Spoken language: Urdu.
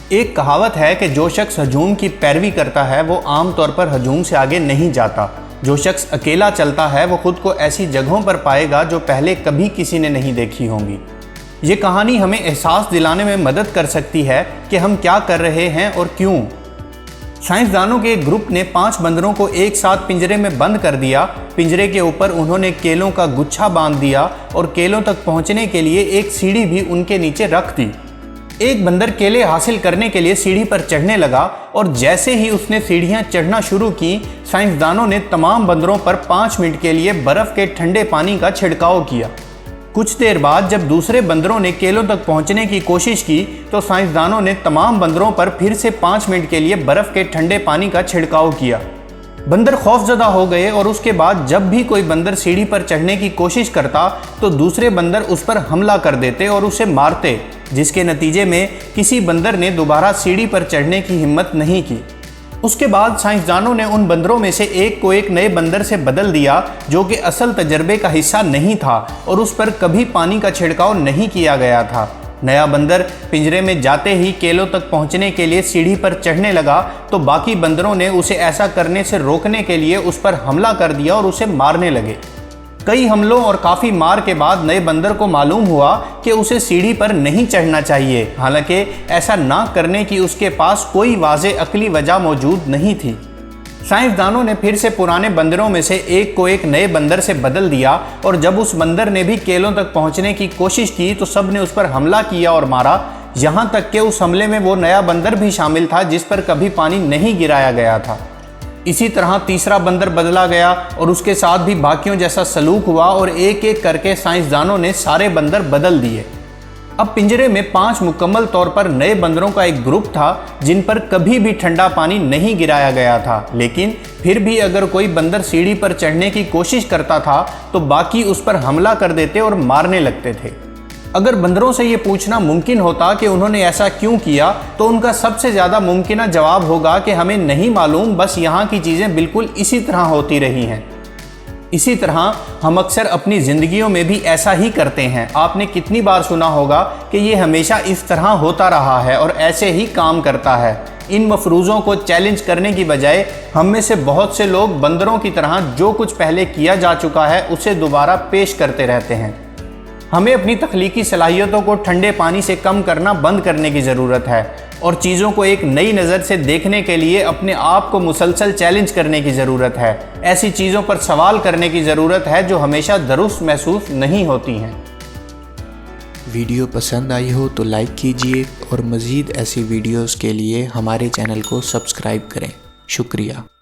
ایک کہاوت ہے کہ جو شخص ہجوم کی پیروی کرتا ہے وہ عام طور پر ہجوم سے آگے نہیں جاتا۔ جو شخص اکیلا چلتا ہے وہ خود کو ایسی جگہوں پر پائے گا جو پہلے کبھی کسی نے نہیں دیکھی ہوں گی۔ یہ کہانی ہمیں احساس دلانے میں مدد کر سکتی ہے کہ ہم کیا کر رہے ہیں اور کیوں۔ سائنسدانوں کے ایک گروپ نے 5 بندروں کو ایک ساتھ پنجرے میں بند کر دیا۔ پنجرے کے اوپر انہوں نے کیلوں کا گچھا باندھ دیا اور کیلوں تک پہنچنے کے لیے ایک سیڑھی بھی ان کے نیچے رکھ دی۔ ایک بندر کیلے حاصل کرنے کے لیے سیڑھی پر چڑھنے لگا اور جیسے ہی اس نے سیڑھیاں چڑھنا شروع کی، سائنسدانوں نے تمام بندروں پر 5 منٹ کے لیے برف کے ٹھنڈے پانی کا چھڑکاؤ کیا۔ کچھ دیر بعد جب دوسرے بندروں نے کیلوں تک پہنچنے کی کوشش کی تو سائنسدانوں نے تمام بندروں پر پھر سے 5 منٹ کے لیے برف کے ٹھنڈے پانی کا چھڑکاؤ کیا۔ بندر خوفزدہ ہو گئے اور اس کے بعد جب بھی کوئی بندر سیڑھی پر چڑھنے کی کوشش کرتا تو دوسرے بندر اس پر حملہ کر دیتے اور اسے مارتے، جس کے نتیجے میں کسی بندر نے دوبارہ سیڑھی پر چڑھنے کی ہمت نہیں کی۔ اس کے بعد سائنسدانوں نے ان بندروں میں سے ایک کو ایک نئے بندر سے بدل دیا جو کہ اصل تجربے کا حصہ نہیں تھا اور اس پر کبھی پانی کا چھڑکاؤ نہیں کیا گیا تھا۔ نیا بندر پنجرے میں جاتے ہی کیلوں تک پہنچنے کے لیے سیڑھی پر چڑھنے لگا تو باقی بندروں نے اسے ایسا کرنے سے روکنے کے لیے اس پر حملہ کر دیا اور اسے مارنے لگے۔ کئی حملوں اور کافی مار کے بعد نئے بندر کو معلوم ہوا کہ اسے سیڑھی پر نہیں چڑھنا چاہیے، حالانکہ ایسا نہ کرنے کی اس کے پاس کوئی واضح عقلی وجہ موجود نہیں تھی۔ سائنسدانوں نے پھر سے پرانے بندروں میں سے ایک کو ایک نئے بندر سے بدل دیا اور جب اس بندر نے بھی کیلوں تک پہنچنے کی کوشش کی تو سب نے اس پر حملہ کیا اور مارا، یہاں تک کہ اس حملے میں وہ نیا بندر بھی شامل تھا جس پر کبھی پانی نہیں گرایا گیا تھا۔ اسی طرح تیسرا بندر بدلا گیا اور اس کے ساتھ بھی باقیوں جیسا سلوک ہوا اور ایک ایک کر کے سائنسدانوں نے سارے بندر بدل دیے۔ اب پنجرے میں 5 مکمل طور پر نئے بندروں کا ایک گروپ تھا جن پر کبھی بھی ٹھنڈا پانی نہیں گرایا گیا تھا، لیکن پھر بھی اگر کوئی بندر سیڑھی پر چڑھنے کی کوشش کرتا تھا تو باقی اس پر حملہ کر دیتے اور مارنے لگتے تھے۔ اگر بندروں سے یہ پوچھنا ممکن ہوتا کہ انہوں نے ایسا کیوں کیا تو ان کا سب سے زیادہ ممکنہ جواب ہوگا کہ ہمیں نہیں معلوم، بس یہاں کی چیزیں بالکل اسی طرح ہوتی رہی ہیں۔ اسی طرح ہم اکثر اپنی زندگیوں میں بھی ایسا ہی کرتے ہیں۔ آپ نے کتنی بار سنا ہوگا کہ یہ ہمیشہ اس طرح ہوتا رہا ہے اور ایسے ہی کام کرتا ہے۔ ان مفروضوں کو چیلنج کرنے کی بجائے ہم میں سے بہت سے لوگ بندروں کی طرح جو کچھ پہلے کیا جا چکا ہے اسے دوبارہ پیش کرتے رہتے ہیں۔ ہمیں اپنی تخلیقی صلاحیتوں کو ٹھنڈے پانی سے کم کرنا بند کرنے کی ضرورت ہے اور چیزوں کو ایک نئی نظر سے دیکھنے کے لیے اپنے آپ کو مسلسل چیلنج کرنے کی ضرورت ہے۔ ایسی چیزوں پر سوال کرنے کی ضرورت ہے جو ہمیشہ درست محسوس نہیں ہوتی ہیں۔ ویڈیو پسند آئی ہو تو لائک کیجئے اور مزید ایسی ویڈیوز کے لیے ہمارے چینل کو سبسکرائب کریں۔ شکریہ۔